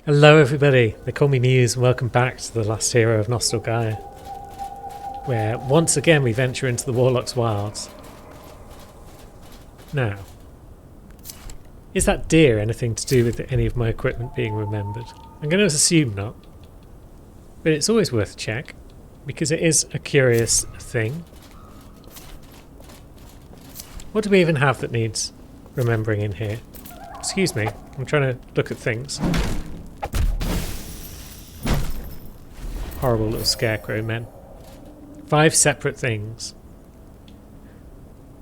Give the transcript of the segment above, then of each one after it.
Hello everybody, they call me Muse and welcome back to the last hero of Nostalgaia, where once again we venture into the Warlock's Wilds. Now, is that deer anything to do with any of my equipment being remembered? I'm going to assume not, but it's always worth a check, because it is a curious thing. What do we even have that needs remembering in here? Excuse me, I'm trying to look at things. Horrible little scarecrow men. 5 separate things.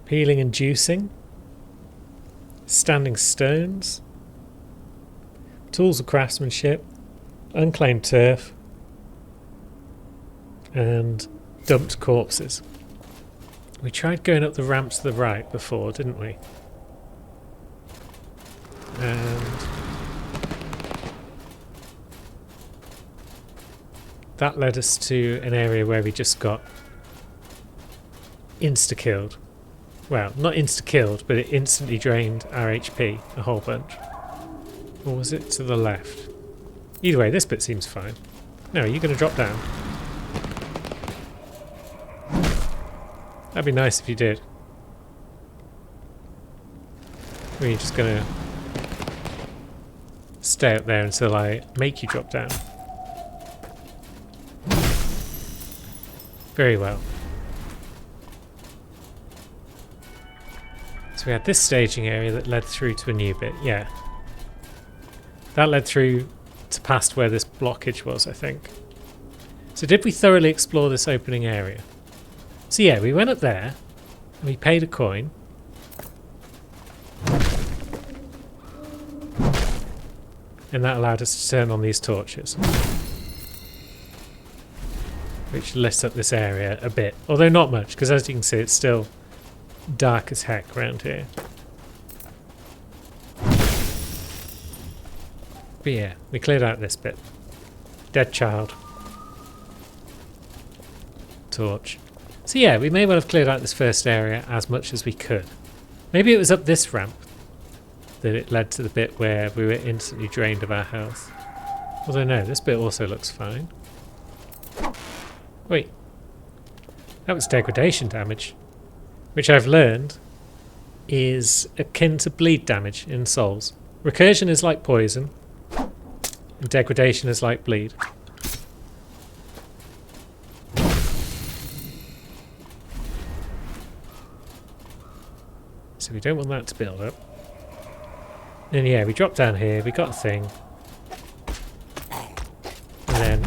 Peeling and juicing. Standing stones. Tools of craftsmanship. Unclaimed turf. And dumped corpses. We tried going up the ramp to the right before, didn't we? And that led us to an area where we just got insta-killed. Well, not insta-killed, but it instantly drained our HP a whole bunch. Or was it to the left? Either way, this bit seems fine. No, are you going to drop down? That'd be nice if you did. Or are you just going to stay up there until I make you drop down? Very well. So we had this staging area that led through to a new bit, yeah. That led through to past where this blockage was, I think. So did we thoroughly explore this opening area? So yeah, we went up there, and we paid a coin. And that allowed us to turn on these torches, which lit up this area a bit, although not much, because as you can see it's still dark as heck around here. But yeah, we cleared out this bit. Dead child. Torch. So yeah, we may well have cleared out this first area as much as we could. Maybe it was up this ramp that it led to the bit where we were instantly drained of our health. Although no, this bit also looks fine. Wait, that was degradation damage, which I've learned is akin to bleed damage in Souls. Recursion is like poison, and degradation is like bleed. So we don't want that to build up. And yeah, we dropped down here, we got a thing, and then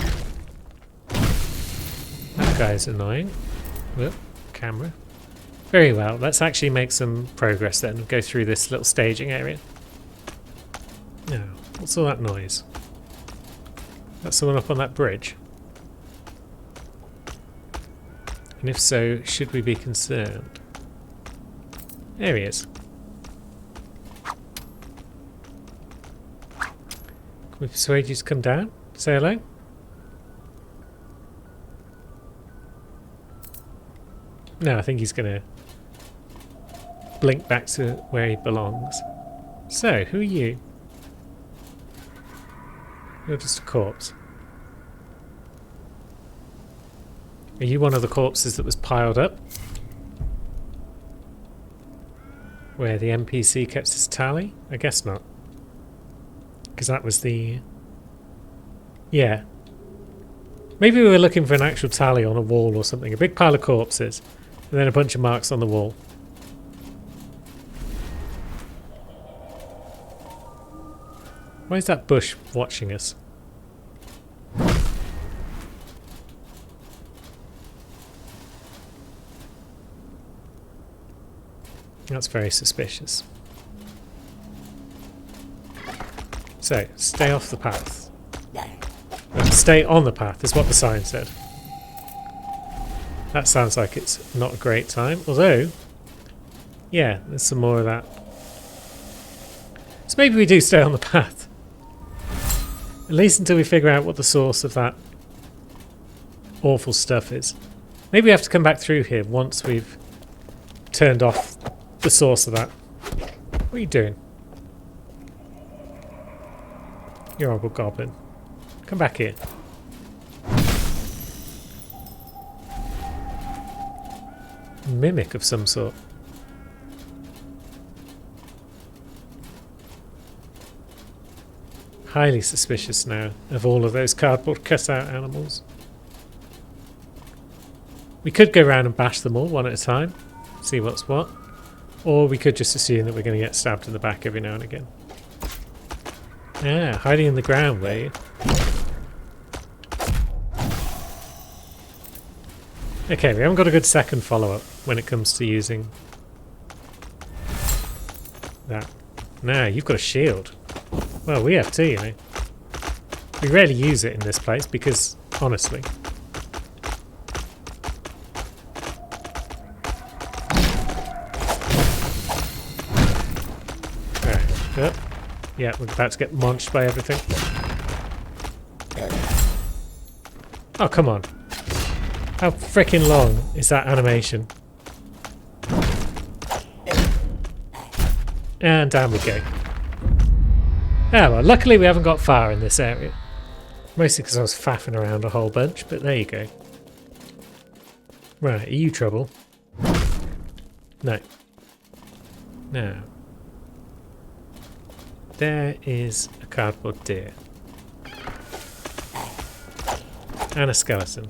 that guy's annoying. Whoop, camera. Very well, let's actually make some progress then and go through this little staging area. Now, what's all that noise? That's someone up on that bridge. And if so, should we be concerned? There he is. Can we persuade you to come down? Say hello? No, I think he's going to blink back to where he belongs. So, who are you? You're just a corpse. Are you one of the corpses that was piled up? Where the NPC kept his tally? I guess not. Because that was the... Yeah. Maybe we were looking for an actual tally on a wall or something. A big pile of corpses. And then a bunch of marks on the wall. Why is that bush watching us? That's very suspicious. So, stay off the path. Stay on the path is what the sign said. That sounds like it's not a great time, although, yeah, there's some more of that. So maybe we do stay on the path. At least until we figure out what the source of that awful stuff is. Maybe we have to come back through here once we've turned off the source of that. What are you doing? You horrible goblin. Come back here. Mimic of some sort. Highly suspicious now of all of those cardboard cutout animals. We could go around and bash them all one at a time, see what's what. Or we could just assume that we're going to get stabbed in the back every now and again. Yeah, hiding in the ground, were you? Okay, we haven't got a good second follow-up when it comes to using that. No, you've got a shield. Well, we have too, you know. We rarely use it in this place because, honestly... Alright, yep. Yeah, we're about to get munched by everything. Oh, come on. How freaking long is that animation? And down we go. Ah, well, luckily we haven't got far in this area. Mostly because I was faffing around a whole bunch, but there you go. Right, are you trouble? No. Now. There is a cardboard deer. And a skeleton.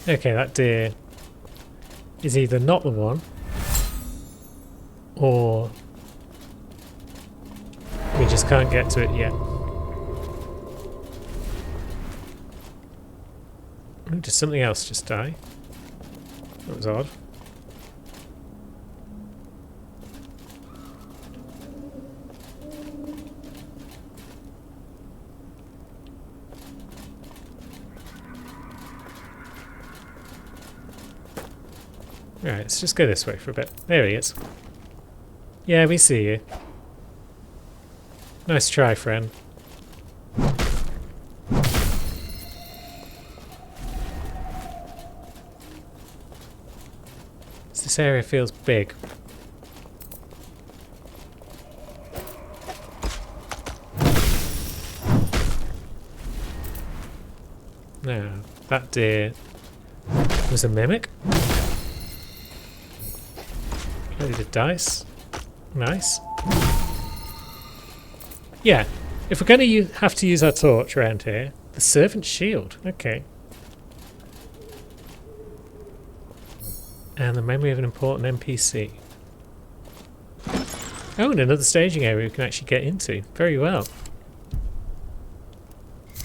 Okay, that deer is either not the one, or we just can't get to it yet. Ooh, did something else just die? That was odd. Right, let's just go this way for a bit. There he is. Yeah, we see you. Nice try, friend. This area feels big. Now, that deer was a mimic. Loaded of dice. Nice. Yeah, if we're going to have to use our torch around here, the servant shield. Okay. And the memory of an important NPC. Oh, and another staging area we can actually get into. Very well.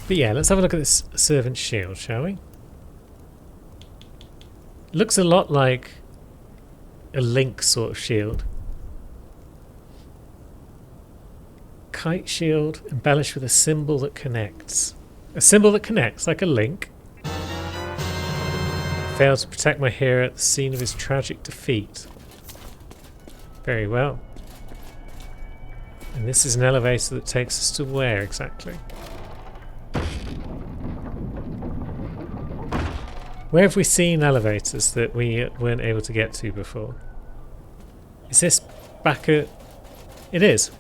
But yeah, let's have a look at this servant shield, shall we? Looks a lot like a Link sort of shield. Kite shield embellished with a symbol that connects. A symbol that connects, like a link. Failed to protect my hero at the scene of his tragic defeat. Very well. And this is an elevator that takes us to where exactly? Where have we seen elevators that we weren't able to get to before? Is this back at... It is.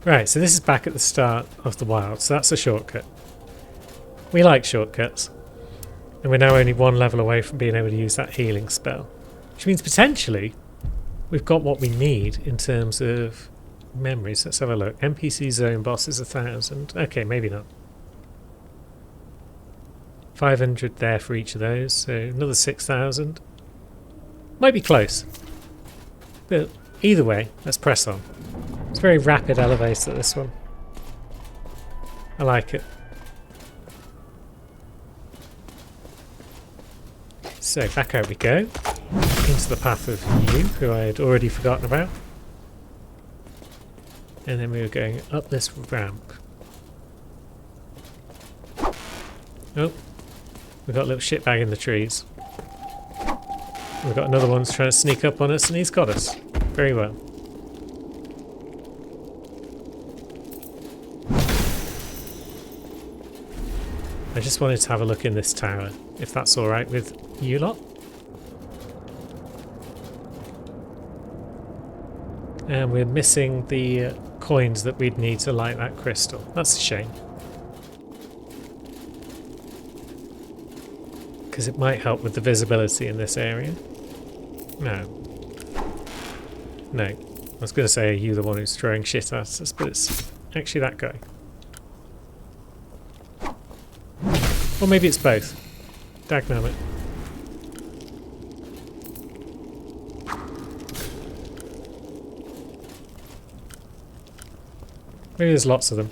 Right, so this is back at the start of the wild, so that's a shortcut. We like shortcuts. And we're now only one level away from being able to use that healing spell. Which means potentially we've got what we need in terms of memories. Let's have a look. NPC zone boss is 1,000. Okay, maybe not. 500 there for each of those, so another 6,000. Might be close. But either way, let's press on. It's a very rapid elevator, this one. I like it. So back out we go, into the path of you, who I had already forgotten about. And then we were going up this ramp. Oh, we've got a little shitbag in the trees. We've got another one trying to sneak up on us, and he's got us. Very well. I just wanted to have a look in this tower, if that's alright with you lot. And we're missing the coins that we'd need to light that crystal. That's a shame. Because it might help with the visibility in this area. No. No. I was going to say, are you the one who's throwing shit at us? But it's actually that guy. Or maybe it's both. Dagnammit. Maybe there's lots of them.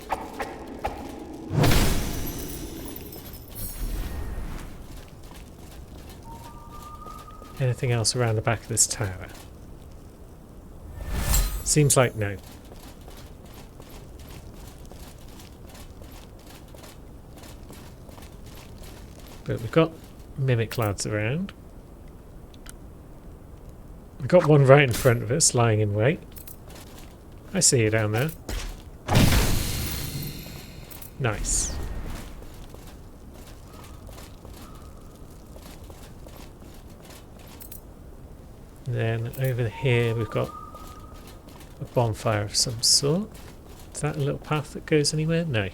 Anything else around the back of this tower? Seems like no. But we've got mimic lads around. We've got one right in front of us, lying in wait. I see you down there. Nice. And then over here we've got a bonfire of some sort. Is that a little path that goes anywhere? No.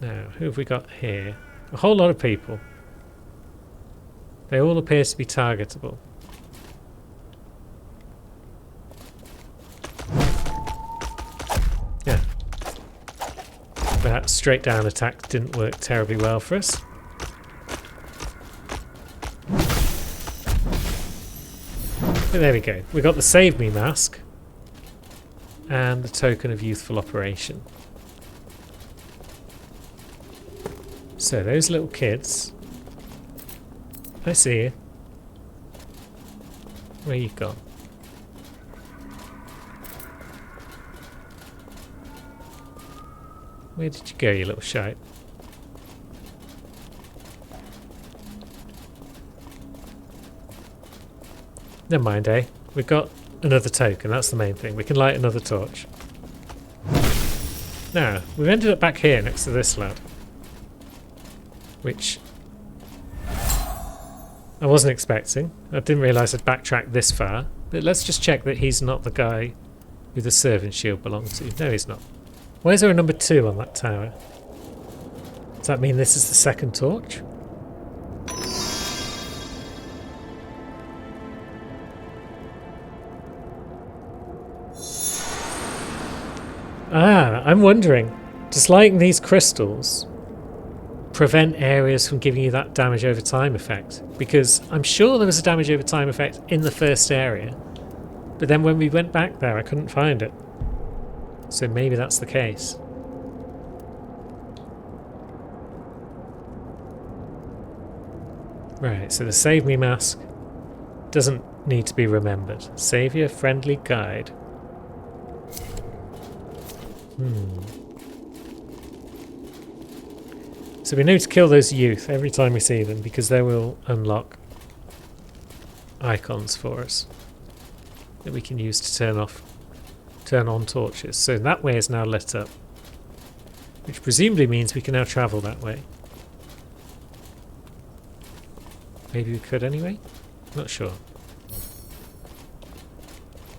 Now, who have we got here? A whole lot of people. They all appear to be targetable. Yeah. That straight down attack didn't work terribly well for us. But there we go. We got the Save Me mask and the token of youthful operation. So those little kids. I see you. Where you gone? Where did you go, you little shite? Never mind, eh? We've got another token, that's the main thing. We can light another torch. Now, we've ended up back here next to this lad. Which I wasn't expecting. I didn't realise I'd backtracked this far. But let's just check that he's not the guy who the servant shield belonged to. No, he's not. Why is there a number 2 on that tower? Does that mean this is the second torch? Ah, I'm wondering, does lighting these crystals prevent areas from giving you that damage over time effect? Because I'm sure there was a damage over time effect in the first area, but then when we went back there I couldn't find it. So maybe that's the case. Right, so the Save Me mask doesn't need to be remembered. Saviour friendly guide. So we need to kill those youth every time we see them because they will unlock icons for us that we can use to turn on torches. So that way is now lit up, which presumably means we can now travel that way. Maybe we could anyway? Not sure.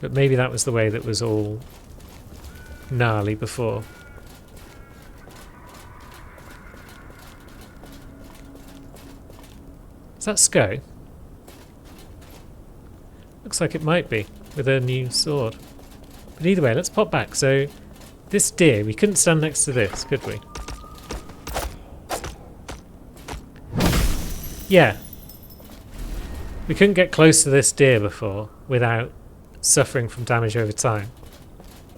But maybe that was the way that was all gnarly before. Is that Sko? Looks like it might be, with her new sword. But either way, let's pop back. So, this deer, we couldn't stand next to this, could we? Yeah. We couldn't get close to this deer before without suffering from damage over time.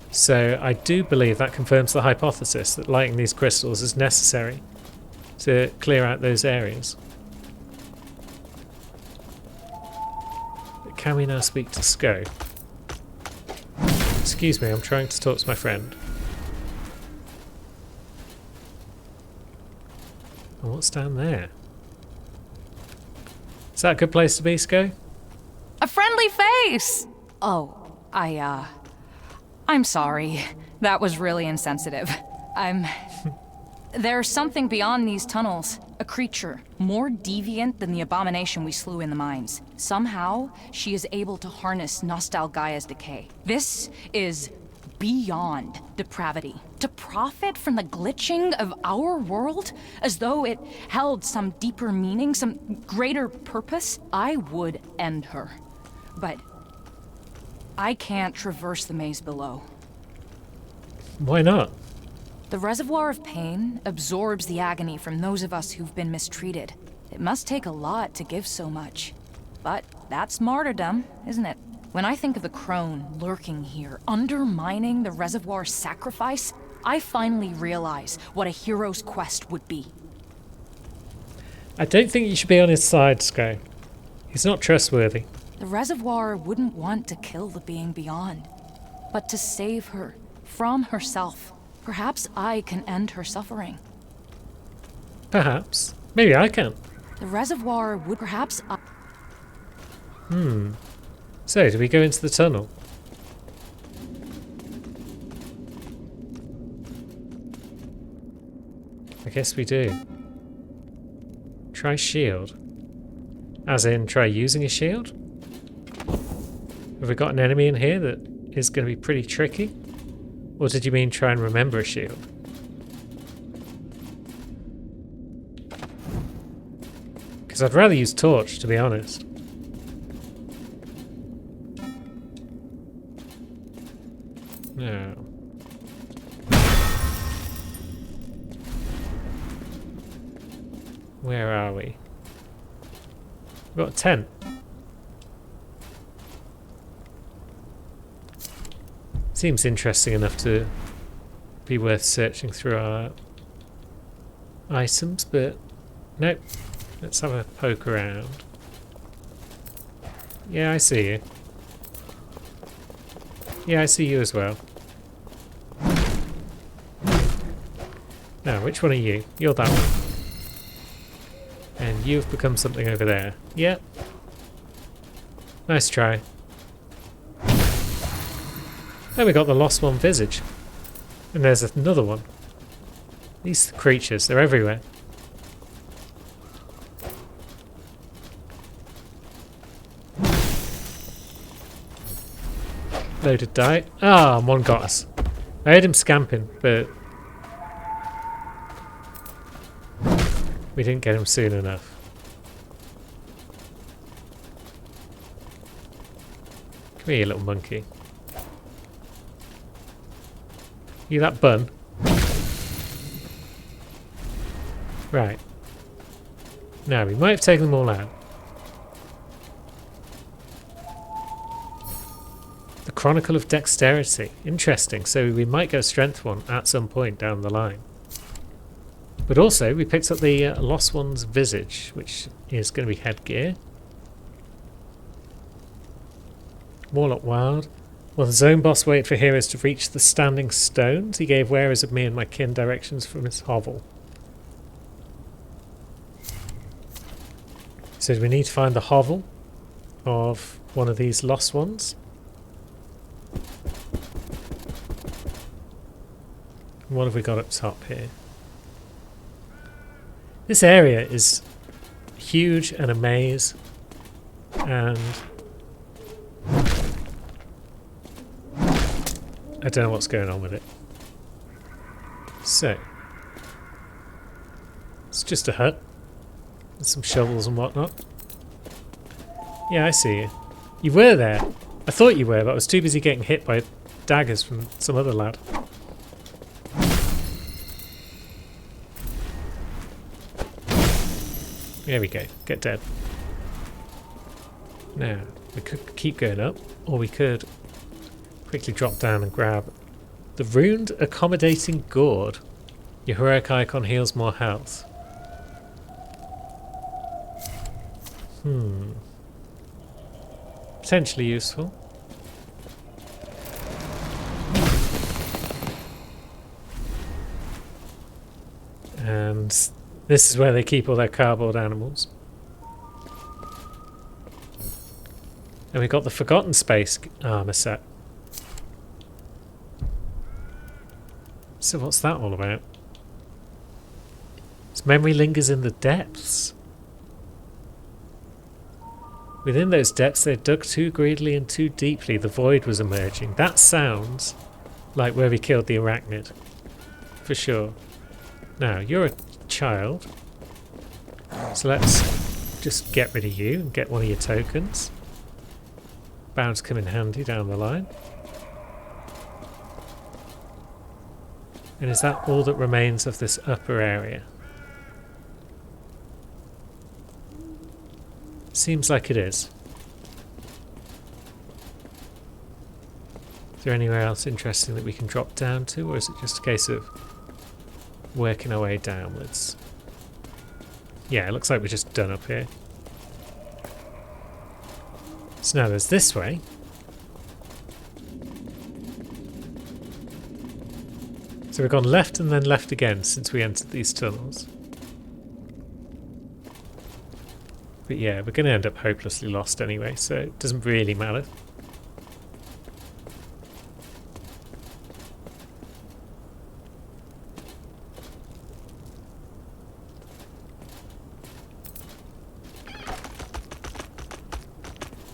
So I do believe that confirms the hypothesis that lighting these crystals is necessary to clear out those areas. But can we now speak to Sko? Excuse me, I'm trying to talk to my friend. And what's down there? Is that a good place to be, Sko? A friendly face! Oh, I'm sorry. That was really insensitive. There's something beyond these tunnels. A creature, more deviant than the abomination we slew in the mines. Somehow, she is able to harness Nostalgaia's decay. This is beyond depravity. To profit from the glitching of our world, as though it held some deeper meaning, some greater purpose, I would end her. But I can't traverse the maze below. Why not? The reservoir of pain absorbs the agony from those of us who've been mistreated. It must take a lot to give so much. But that's martyrdom, isn't it? When I think of the crone lurking here, undermining the reservoir's sacrifice, I finally realize what a hero's quest would be. I don't think you should be on his side, Sky. He's not trustworthy. The reservoir wouldn't want to kill the being beyond, but to save her from herself. Perhaps I can end her suffering. Perhaps. Maybe I can. The reservoir would perhaps... So, do we go into the tunnel? I guess we do. Try shield. As in, try using a shield? Have we got an enemy in here that is going to be pretty tricky? Or did you mean try and remember a shield? Because I'd rather use torch, to be honest. No. Where are we? We've got a tent. Seems interesting enough to be worth searching through our items, but nope. Let's have a poke around. Yeah, I see you. Yeah, I see you as well. Now, which one are you? You're that one. And you've become something over there. Yep. Nice try. Then we got the Lost One Visage. And there's another one. These creatures, they're everywhere. Loaded die. Ah, one got us. I heard him scamping, but we didn't get him soon enough. Come here, you little monkey. You that bun? Right. Now, we might have taken them all out. The Chronicle of Dexterity. Interesting. So we might get a strength one at some point down the line. But also, we picked up the Lost One's Visage, which is going to be headgear. Warlock Wild. While the zone boss waited for heroes to reach the standing stones, he gave wearers of me and my kin directions from his hovel. So we need to find the hovel of one of these lost ones. What have we got up top here? This area is huge and a maze, and I don't know what's going on with it. So, it's just a hut with some shovels and whatnot. Yeah, I see you. You were there. I thought you were, but I was too busy getting hit by daggers from some other lad. There we go. Get dead. Now, we could keep going up, or we could quickly drop down and grab the Runed Accommodating Gourd. Your heroic icon heals more health. Potentially useful. And this is where they keep all their cardboard animals. And we got the Forgotten Space armor set. So what's that all about? Its memory lingers in the depths. Within those depths they dug too greedily and too deeply. The void was emerging. That sounds like where we killed the arachnid. For sure. Now, you're a child. So let's just get rid of you and get one of your tokens. Bound to come in handy down the line. And is that all that remains of this upper area? Seems like it is. Is there anywhere else interesting that we can drop down to, or is it just a case of working our way downwards? Yeah, it looks like we're just done up here. So now there's this way. So we've gone left and then left again since we entered these tunnels. But yeah, we're going to end up hopelessly lost anyway, so it doesn't really matter.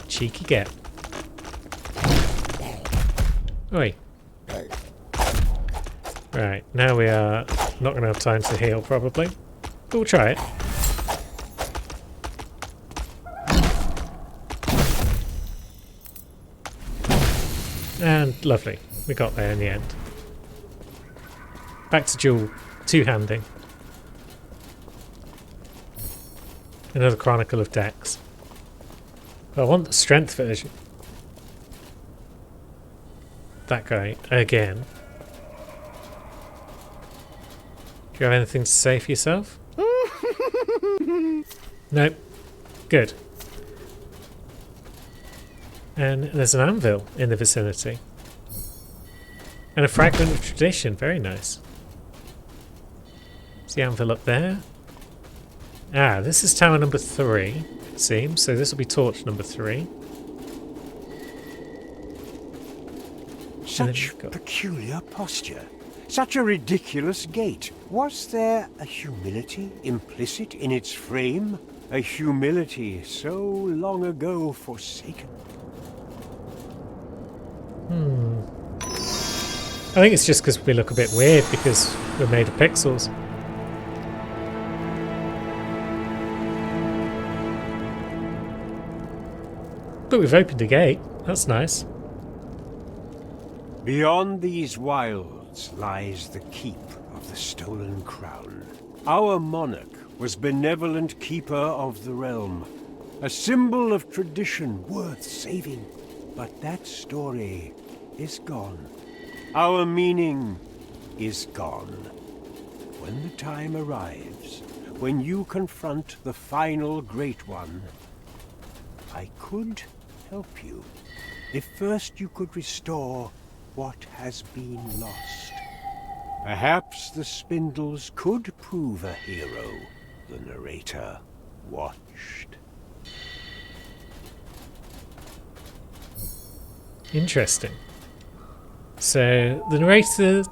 Cheeky get. Oi. Right, now we are not going to have time to heal probably, but we'll try it. And lovely, we got there in the end. Back to dual two-handing. Another Chronicle of Dex. I want the strength version. That guy again. Do you have anything to say for yourself? Nope. Good. And there's an anvil in the vicinity. And a fragment of tradition. Very nice. Is the anvil up there? Ah, this is tower number 3, it seems. So this will be torch number 3. Such peculiar posture. Such a ridiculous gait. Was there a humility implicit in its frame? A humility so long ago forsaken? I think it's just because we look a bit weird because we're made of pixels. But we've opened a gate. That's nice. Beyond these wilds lies the keep of the stolen crown. Our monarch was benevolent keeper of the realm, a symbol of tradition worth saving. But that story is gone. Our meaning is gone. When the time arrives, when you confront the final Great One, I could help you. If first you could restore what has been lost. Perhaps the Spindles could prove a hero, the narrator watched. Interesting. So the narrator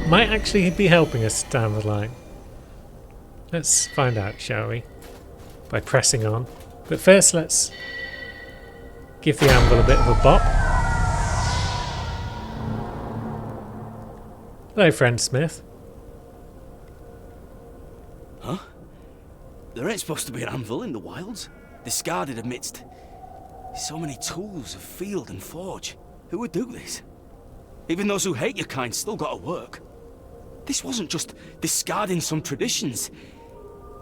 might actually be helping us down the line. Let's find out, shall we? By pressing on. But first let's give the anvil a bit of a bop. Hello, friend Smith. Huh? There ain't supposed to be an anvil in the wilds. Discarded amidst so many tools of field and forge. Who would do this? Even those who hate your kind still gotta work. This wasn't just discarding some traditions.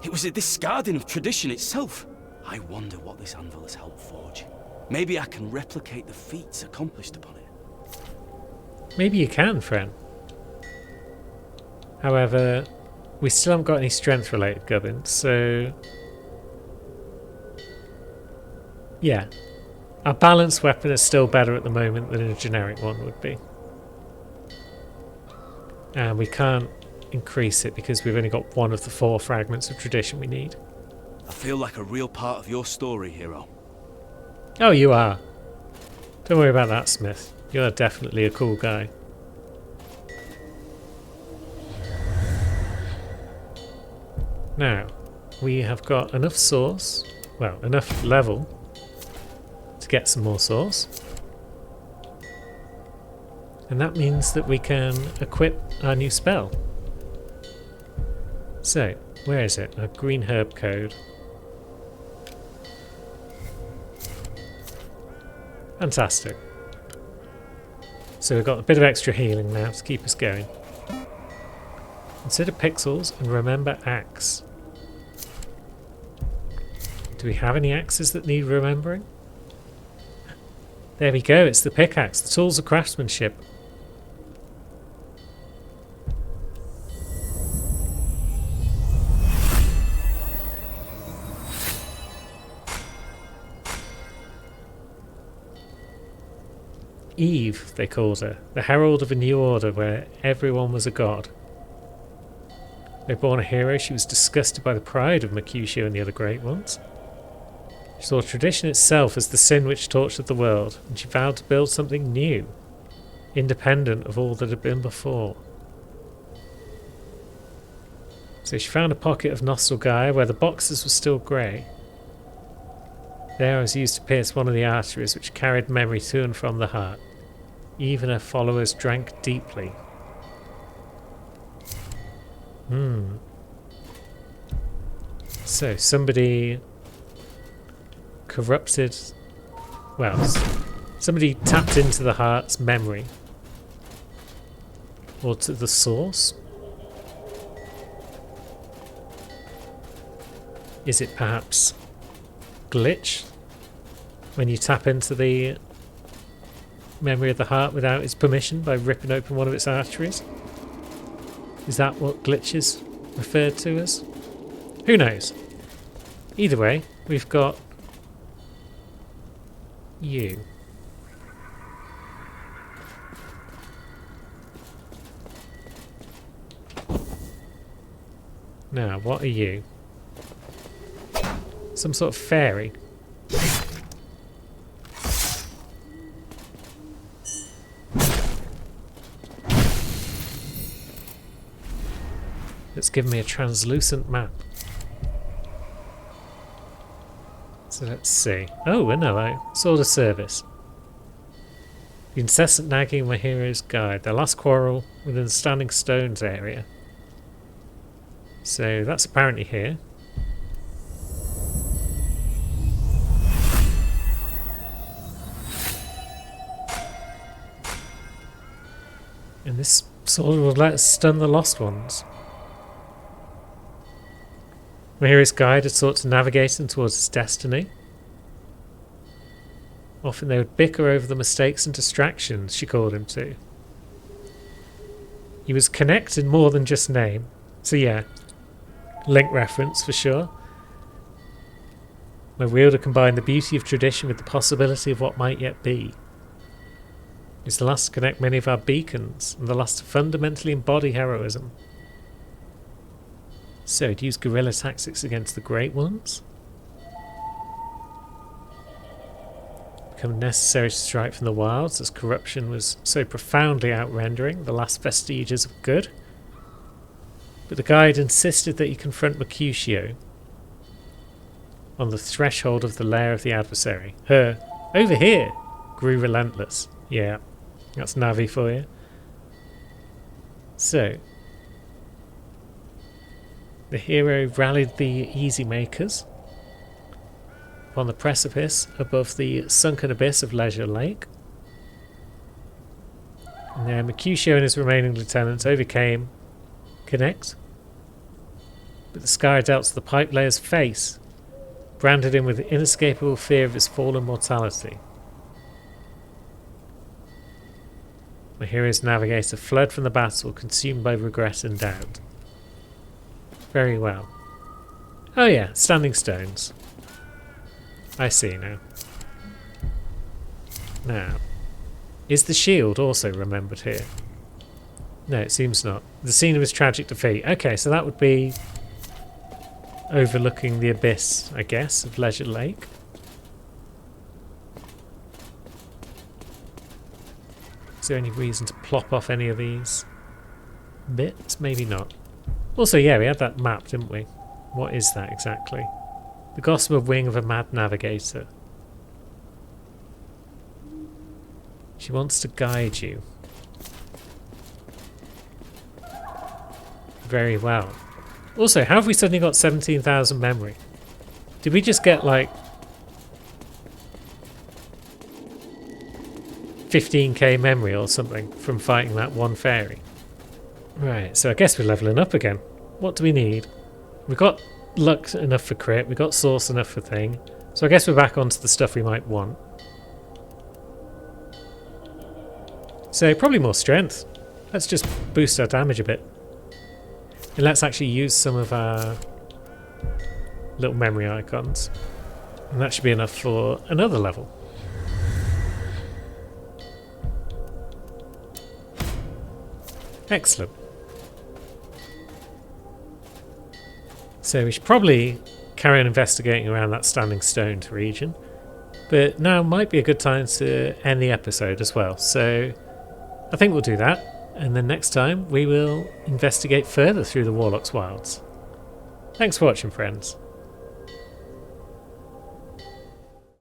It was a discarding of tradition itself. I wonder what this anvil has helped forge. Maybe I can replicate the feats accomplished upon it. Maybe you can, friend. However, we still haven't got any strength related gubbins, so yeah. Our balanced weapon is still better at the moment than a generic one would be. And we can't increase it because we've only got one of the 4 fragments of tradition we need. I feel like a real part of your story, hero. Oh, you are. Don't worry about that, Smith. You're definitely a cool guy. Now, we have got enough source, well, enough level to get some more source. And that means that we can equip our new spell. So, where is it? Our green herb code. Fantastic. So we've got a bit of extra healing now to keep us going. Consider pixels and remember axe. Do we have any axes that need remembering? There we go, it's the pickaxe, the tools of craftsmanship. Eve, they called her, the herald of a new order where everyone was a god. Though born a hero, she was disgusted by the pride of Mercutio and the other great ones. She saw tradition itself as the sin which tortured the world, and she vowed to build something new, independent of all that had been before. So she found a pocket of Nostal Gaia where the boxes were still grey. There was used to pierce one of the arteries which carried memory to and from the heart. Even her followers drank deeply. So somebody corrupted... well, somebody tapped into the heart's memory. Or to the source. Is it perhaps glitch when you tap into the memory of the heart without its permission by ripping open one of its arteries? Is that what glitch is referred to as? Who knows? Either way, we've got you. Now, what are you? Some sort of fairy. It's given me a translucent map. So let's see. Oh, another Sword of Service. The incessant nagging of my hero's guide. Their last quarrel within the Standing Stones area. So that's apparently here. And this sword will let us stun the Lost Ones. My hero's guide had sought to navigate him towards his destiny. Often they would bicker over the mistakes and distractions she called him to. He was connected more than just name. So yeah, link reference for sure. My wielder combined the beauty of tradition with the possibility of what might yet be. It's the last to connect many of our beacons, and the last to fundamentally embody heroism. So, to use guerrilla tactics against the Great Ones? Become necessary to strike from the wilds, as corruption was so profoundly outrendering the last vestiges of good. But the guide insisted that he confront Mercutio on the threshold of the lair of the adversary. Her, over here, grew relentless. Yeah. That's Navi for you. So, the hero rallied the Easy Makers upon the precipice above the sunken abyss of Leisure Lake. And there Mercutio and his remaining lieutenants overcame Connect, but the scar dealt to the pipe layer's face, branded him with inescapable fear of his fallen mortality. My hero's navigator fled from the battle, consumed by regret and doubt. Very well. Oh yeah, Standing Stones. I see now. Now, is the shield also remembered here? No, it seems not. The scene of his tragic defeat. Okay, so that would be overlooking the abyss, I guess, of Leisure Lake. Is there any reason to plop off any of these bits? Maybe not. Also, yeah, we had that map, didn't we? What is that exactly? The gossamer wing of a mad navigator. She wants to guide you. Very well. Also, how have we suddenly got 17,000 memory? Did we just get like 15k memory or something from fighting that one fairy? Right, so I guess we're leveling up again. What do we need? We've got luck enough for crit, we've got source enough for thing. So I guess we're back onto the stuff we might want. So probably more strength. Let's just boost our damage a bit. And let's actually use some of our little memory icons. And that should be enough for another level. Excellent. So we should probably carry on investigating around that Standing Stone region. But now might be a good time to end the episode as well. So I think we'll do that. And then next time we will investigate further through the Warlock's Wilds. Thanks for watching, friends.